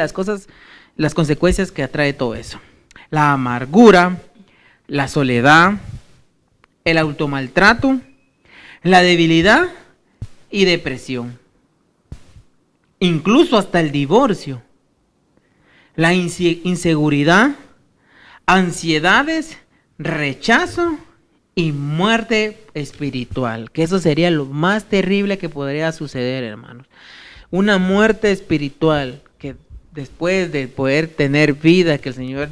las consecuencias que atrae todo eso. La amargura, la soledad, el automaltrato, la debilidad y depresión. Incluso hasta el divorcio. La inseguridad, ansiedades, rechazo y muerte espiritual, que eso sería lo más terrible que podría suceder, hermanos. Una muerte espiritual, que después de poder tener vida, que el Señor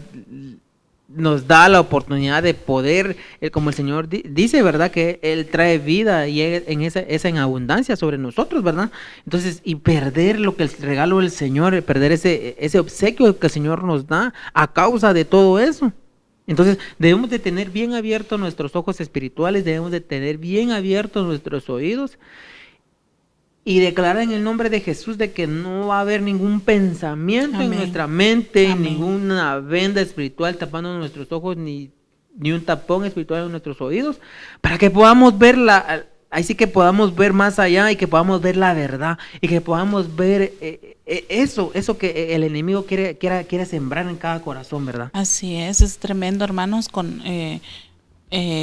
nos da la oportunidad de poder, como el Señor dice, ¿verdad? Que Él trae vida y esa en abundancia sobre nosotros, ¿verdad? Entonces, y perder lo que el regalo del Señor, perder ese obsequio que el Señor nos da a causa de todo eso. Entonces, debemos de tener bien abiertos nuestros ojos espirituales, debemos de tener bien abiertos nuestros oídos y declarar en el nombre de Jesús de que no va a haber ningún pensamiento en nuestra mente, ninguna venda espiritual tapando nuestros ojos, ni un tapón espiritual en nuestros oídos, para que podamos ver ahí sí que podamos ver más allá y que podamos ver la verdad y que podamos ver eso que el enemigo quiere sembrar en cada corazón, ¿verdad? Así es tremendo, hermanos, con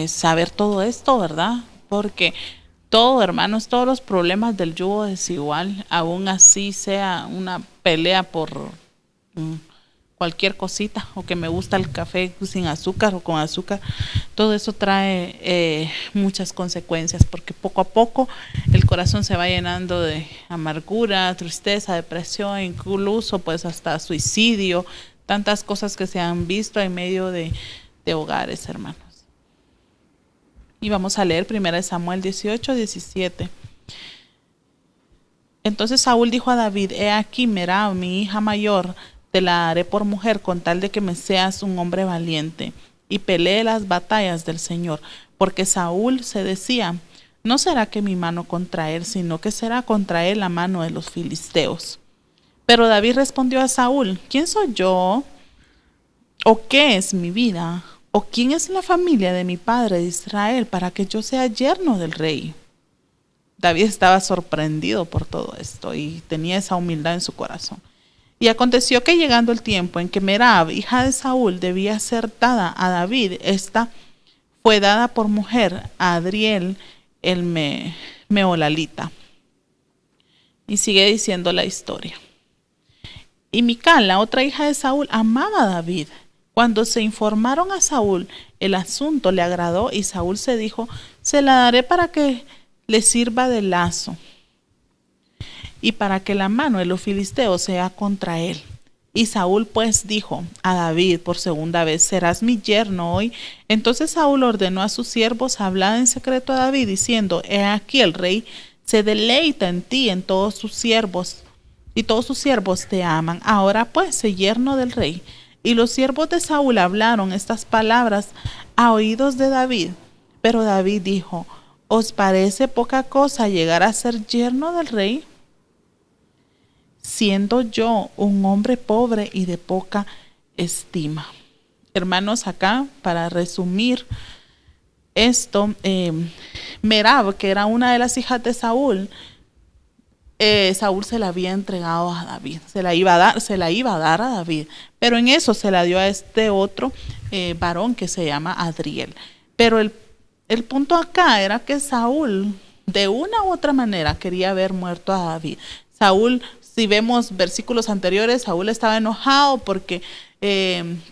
saber todo esto, ¿verdad? Porque hermanos, todos los problemas del yugo desigual, aún así sea una pelea por cualquier cosita, o que me gusta el café sin azúcar o con azúcar, todo eso trae muchas consecuencias, porque poco a poco el corazón se va llenando de amargura, tristeza, depresión, incluso pues hasta suicidio, tantas cosas que se han visto en medio de hogares, hermanos. Y vamos a leer 1 Samuel 18, 17. Entonces Saúl dijo a David: he aquí, Merab, mi hija mayor, te la haré por mujer con tal de que me seas un hombre valiente y pelee las batallas del Señor. Porque Saúl se decía: no será que mi mano contra él, sino que será contra él la mano de los filisteos. Pero David respondió a Saúl: ¿quién soy yo? ¿O qué es mi vida? ¿O quién es la familia de mi padre de Israel para que yo sea yerno del rey? David estaba sorprendido por todo esto y tenía esa humildad en su corazón. Y aconteció que llegando el tiempo en que Merab, hija de Saúl, debía ser dada a David, esta fue dada por mujer a Adriel el Meolalita. Y sigue diciendo la historia. Y Mical, la otra hija de Saúl, amaba a David. Cuando se informaron a Saúl, el asunto le agradó y Saúl se dijo: se la daré para que le sirva de lazo y para que la mano de los filisteos sea contra él. Y Saúl pues dijo a David por segunda vez: serás mi yerno hoy. Entonces Saúl ordenó a sus siervos hablar en secreto a David, diciendo: he aquí, el rey se deleita en ti, en todos sus siervos, y todos sus siervos te aman. Ahora pues, sé yerno del rey. Y los siervos de Saúl hablaron estas palabras a oídos de David. Pero David dijo: ¿os parece poca cosa llegar a ser yerno del rey, siendo yo un hombre pobre y de poca estima? Hermanos, acá, para resumir esto, Merab, que era una de las hijas de Saúl, Saúl se la había entregado a David, se la iba a dar a David, pero en eso se la dio a este otro varón que se llama Adriel. Pero el punto acá era que Saúl, de una u otra manera, quería ver muerto a David. Saúl, si vemos versículos anteriores, Saúl estaba enojado porque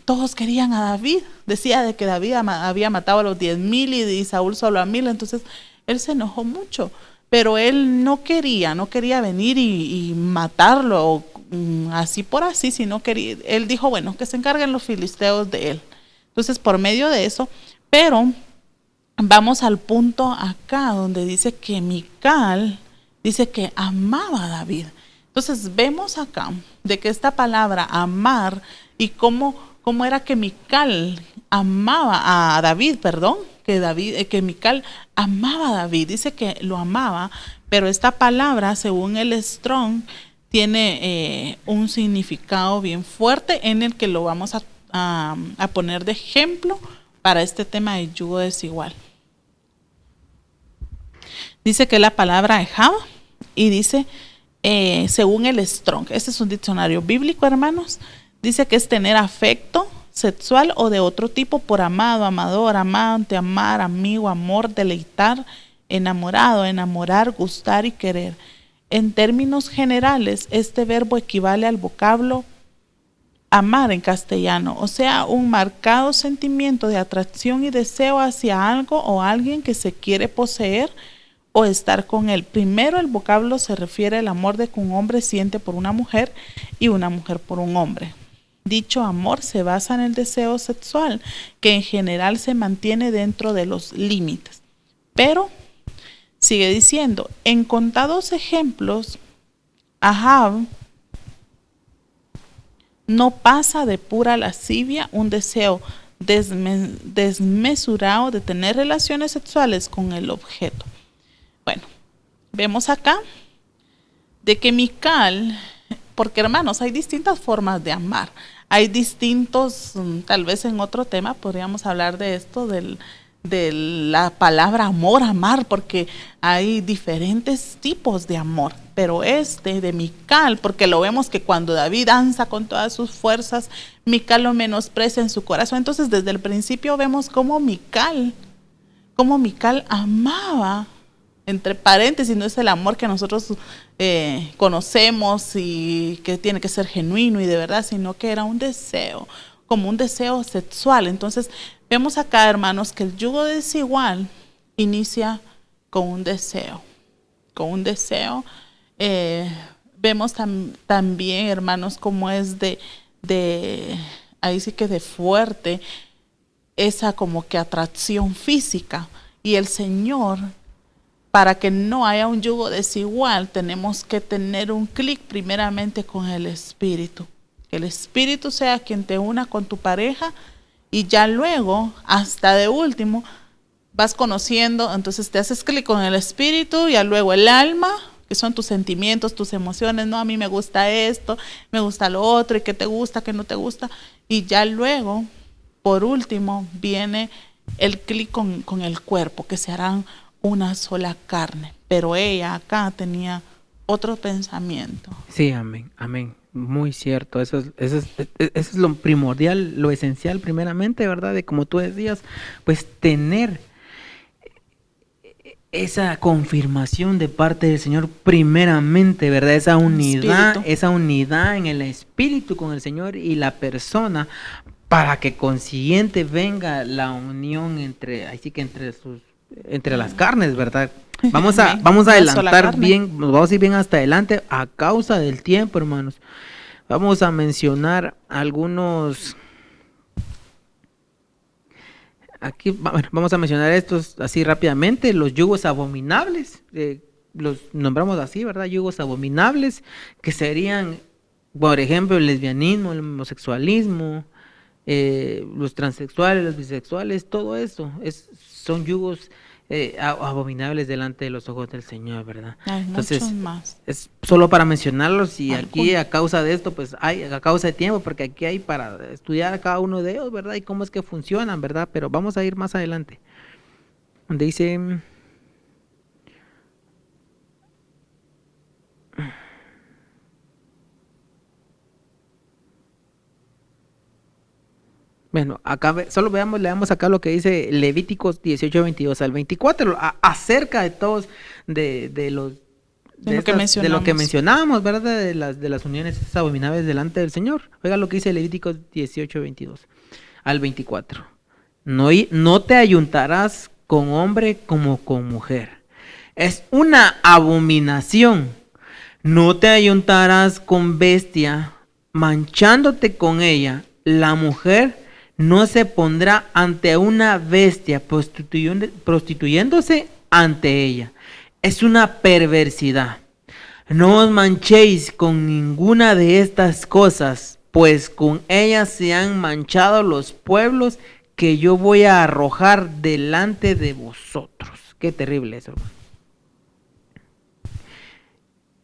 todos querían a David. Decía de que David había matado a los 10,000 y Saúl solo a 1,000, entonces él se enojó mucho. Pero él no quería venir y matarlo así por así, sino quería, él dijo, bueno, que se encarguen los filisteos de él. Entonces, por medio de eso, pero vamos al punto acá donde dice que Mical dice que amaba a David. Entonces, vemos acá de que esta palabra amar y cómo era que Mical amaba a David, que Mical amaba a David, dice que lo amaba, pero esta palabra, según el Strong, tiene un significado bien fuerte en el que lo vamos a poner de ejemplo para este tema de yugo desigual. Dice que la palabra ejab y dice, según el Strong, este es un diccionario bíblico, hermanos, dice que es tener afecto sexual o de otro tipo por amado, amador, amante, amar, amigo, amor, deleitar, enamorado, enamorar, gustar y querer. En términos generales, este verbo equivale al vocablo amar en castellano, o sea, un marcado sentimiento de atracción y deseo hacia algo o alguien que se quiere poseer o estar con él. Primero, el vocablo se refiere al amor de que un hombre siente por una mujer y una mujer por un hombre. Dicho amor se basa en el deseo sexual, que en general se mantiene dentro de los límites. Pero, sigue diciendo, en contados ejemplos, Ahab no pasa de pura lascivia un deseo desmesurado de tener relaciones sexuales con el objeto. Bueno, vemos acá de que Mical, porque hermanos, hay distintas formas de amar. Hay distintos, tal vez en otro tema podríamos hablar de esto, de la palabra amor, amar, porque hay diferentes tipos de amor. Pero de Mical, porque lo vemos que cuando David danza con todas sus fuerzas, Mical lo menosprecia en su corazón. Entonces desde el principio vemos cómo Mical amaba, entre paréntesis, no es el amor que nosotros conocemos y que tiene que ser genuino y de verdad, sino que era un deseo, como un deseo sexual. Entonces vemos acá, hermanos, que el yugo desigual inicia con un deseo, vemos también, hermanos, cómo es ahí sí que de fuerte esa como que atracción física. Y el Señor, para que no haya un yugo desigual, tenemos que tener un clic primeramente con el Espíritu. Que el Espíritu sea quien te una con tu pareja y ya luego, hasta de último, vas conociendo, entonces te haces clic con el Espíritu, y ya luego el alma, que son tus sentimientos, tus emociones, no, a mí me gusta esto, me gusta lo otro, y qué te gusta, qué no te gusta, y ya luego, por último, viene el clic con el cuerpo, que se harán una sola carne. Pero ella acá tenía otro pensamiento. Sí, amén, amén. Muy cierto, eso es lo primordial, lo esencial primeramente, ¿verdad? De como tú decías, pues tener esa confirmación de parte del Señor primeramente, ¿verdad? Esa unidad en el espíritu con el Señor y la persona, para que consiguiente venga la unión entre las carnes, ¿verdad? Vamos a adelantar bien, nos vamos a ir bien hasta adelante a causa del tiempo, hermanos. Vamos a mencionar algunos. Aquí vamos a mencionar estos así rápidamente, los yugos abominables, los nombramos así, ¿verdad? Yugos abominables, que serían, por ejemplo, el lesbianismo, el homosexualismo, los transexuales, los bisexuales, todo eso, son yugos abominables delante de los ojos del Señor, ¿verdad? Hay Entonces, muchos más. es solo para mencionarlos, y aquí a causa de esto, pues a causa de tiempo, porque aquí hay para estudiar a cada uno de ellos, ¿verdad? Y cómo es que funcionan, ¿verdad? Pero vamos a ir más adelante. Donde dice... Bueno, acá solo leamos acá lo que dice Levíticos 18:22 al 24, acerca de todos, de lo que mencionábamos, ¿verdad? De las uniones abominables delante del Señor. Oiga lo que dice Levíticos 18:22 al 24. No te ayuntarás con hombre como con mujer. Es una abominación. No te ayuntarás con bestia, manchándote con ella. La mujer no se pondrá ante una bestia prostituyéndose ante ella. Es una perversidad. No os manchéis con ninguna de estas cosas, pues con ellas se han manchado los pueblos que yo voy a arrojar delante de vosotros. Qué terrible eso, hermano.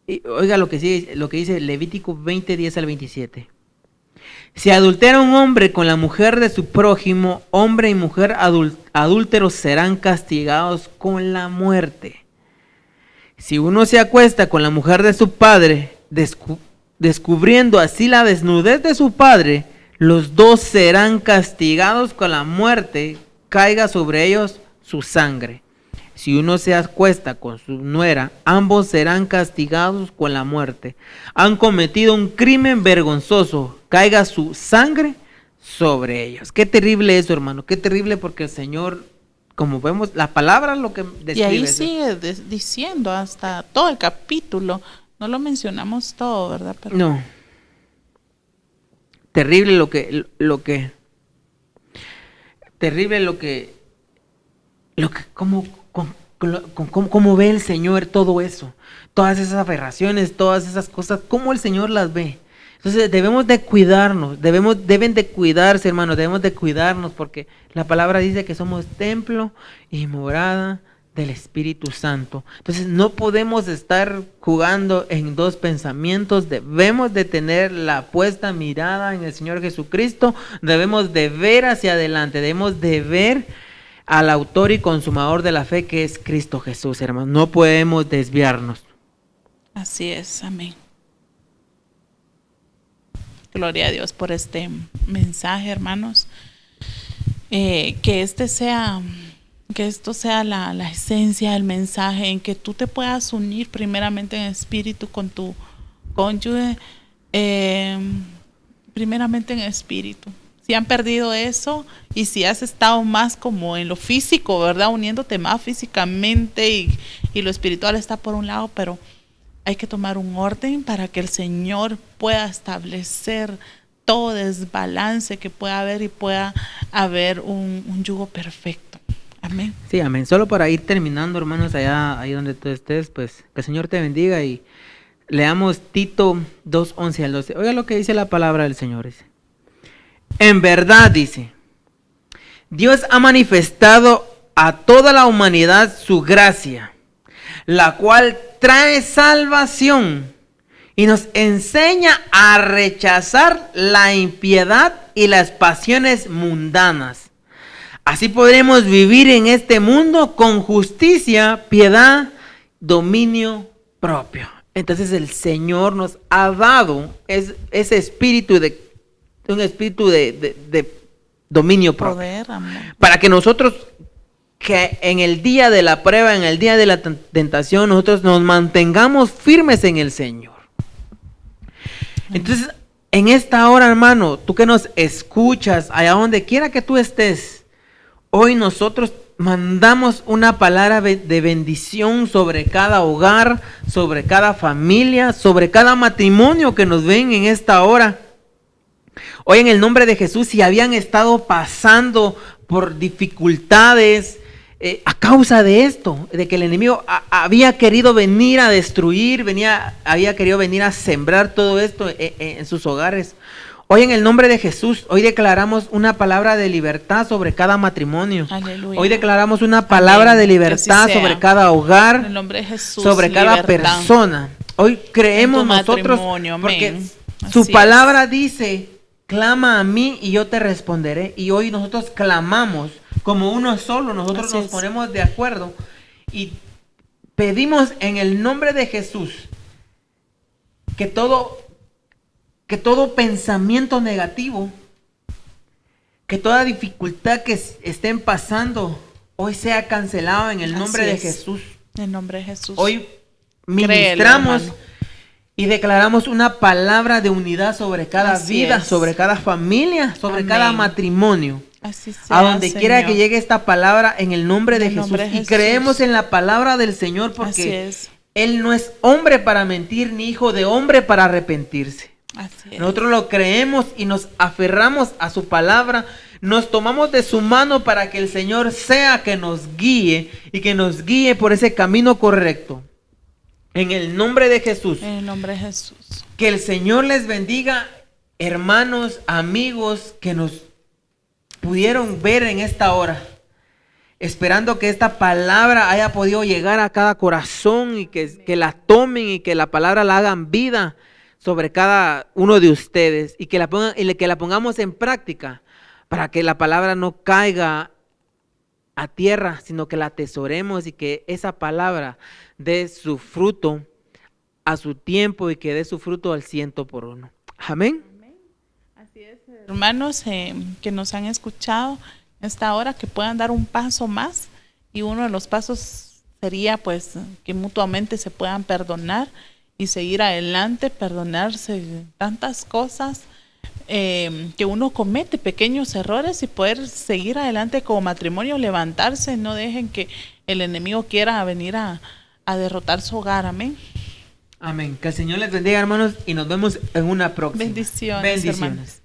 Y oiga lo que dice Levítico 20:10 al 27. Si adultera un hombre con la mujer de su prójimo, hombre y mujer adúlteros serán castigados con la muerte. Si uno se acuesta con la mujer de su padre, descubriendo así la desnudez de su padre, los dos serán castigados con la muerte, caiga sobre ellos su sangre. Si uno se acuesta con su nuera, ambos serán castigados con la muerte. Han cometido un crimen vergonzoso, caiga su sangre sobre ellos. Qué terrible eso, hermano, qué terrible, porque el Señor como vemos, la palabra lo que describe. Y ahí sigue diciendo hasta todo el capítulo. No lo mencionamos todo, ¿verdad? Pero no. Terrible cómo ve el Señor todo eso, todas esas aberraciones, todas esas cosas, cómo el Señor las ve. Entonces debemos de cuidarnos, deben de cuidarse, hermanos, debemos de cuidarnos, porque la palabra dice que somos templo y morada del Espíritu Santo. Entonces no podemos estar jugando en dos pensamientos, debemos de tener la puesta mirada en el Señor Jesucristo, debemos de ver hacia adelante, debemos de ver al autor y consumador de la fe, que es Cristo Jesús, hermanos. No podemos desviarnos. Así es, amén. Gloria a Dios por este mensaje, hermanos. Que esto sea la esencia del mensaje, en que tú te puedas unir primeramente en espíritu con tu cónyuge, primeramente en espíritu. Si han perdido eso y si has estado más como en lo físico, ¿verdad? Uniéndote más físicamente y lo espiritual está por un lado, pero hay que tomar un orden para que el Señor pueda establecer todo desbalance que pueda haber y pueda haber un yugo perfecto. Amén. Sí, amén. Solo para ir terminando, hermanos, allá ahí donde tú estés, pues que el Señor te bendiga y leamos Tito 2:11 al 12. Oiga lo que dice la palabra del Señor. Dice: en verdad, dice, Dios ha manifestado a toda la humanidad su gracia, la cual trae salvación y nos enseña a rechazar la impiedad y las pasiones mundanas. Así podremos vivir en este mundo con justicia, piedad, dominio propio. Entonces el Señor nos ha dado ese espíritu un espíritu de dominio propio. Poder, amor. Para que nosotros, que en el día de la prueba, en el día de la tentación, nosotros nos mantengamos firmes en el Señor. Entonces, en esta hora, hermano, tú que nos escuchas, allá donde quiera que tú estés, hoy nosotros mandamos una palabra de bendición sobre cada hogar, sobre cada familia, sobre cada matrimonio que nos ven en esta hora. Hoy en el nombre de Jesús, si habían estado pasando por dificultades a causa de esto, de que el enemigo había querido venir a destruir, había querido venir a sembrar todo esto en sus hogares. Hoy en el nombre de Jesús, hoy declaramos una palabra de libertad sobre cada matrimonio. Aleluya. Hoy declaramos una palabra de libertad sobre cada hogar, en el nombre de Jesús, sobre cada persona. Hoy creemos nosotros, porque su palabra dice: clama a mí y yo te responderé. Y hoy nosotros clamamos como uno solo, nosotros nos ponemos de acuerdo y pedimos en el nombre de Jesús que todo pensamiento negativo, que toda dificultad que estén pasando, hoy sea cancelado en el nombre de Jesús. En el nombre de Jesús. Hoy ministramos y declaramos una palabra de unidad sobre cada vida, sobre cada familia, sobre cada matrimonio. Así sea, a donde quiera que llegue esta palabra en el nombre de Jesús. Y creemos en la palabra del Señor, porque Él no es hombre para mentir, ni hijo de hombre para arrepentirse. Nosotros lo creemos y nos aferramos a su palabra. Nos tomamos de su mano para que el Señor sea que nos guíe y que nos guíe por ese camino correcto. En el nombre de Jesús. En el nombre de Jesús. Que el Señor les bendiga, hermanos, amigos que nos pudieron ver en esta hora. Esperando que esta palabra haya podido llegar a cada corazón y que la tomen y que la palabra la hagan vida sobre cada uno de ustedes y que la pongamos en práctica para que la palabra no caiga a tierra, sino que la atesoremos y que esa palabra dé su fruto a su tiempo y que dé su fruto al 100%. Amén. Así es, hermanos que nos han escuchado esta hora, que puedan dar un paso más, y uno de los pasos sería pues que mutuamente se puedan perdonar y seguir adelante, perdonarse tantas cosas que uno comete pequeños errores y poder seguir adelante como matrimonio, levantarse, no dejen que el enemigo quiera venir a derrotar su hogar. Amén. Amén. Que el Señor les bendiga, hermanos, y nos vemos en una próxima. Bendiciones, hermanos.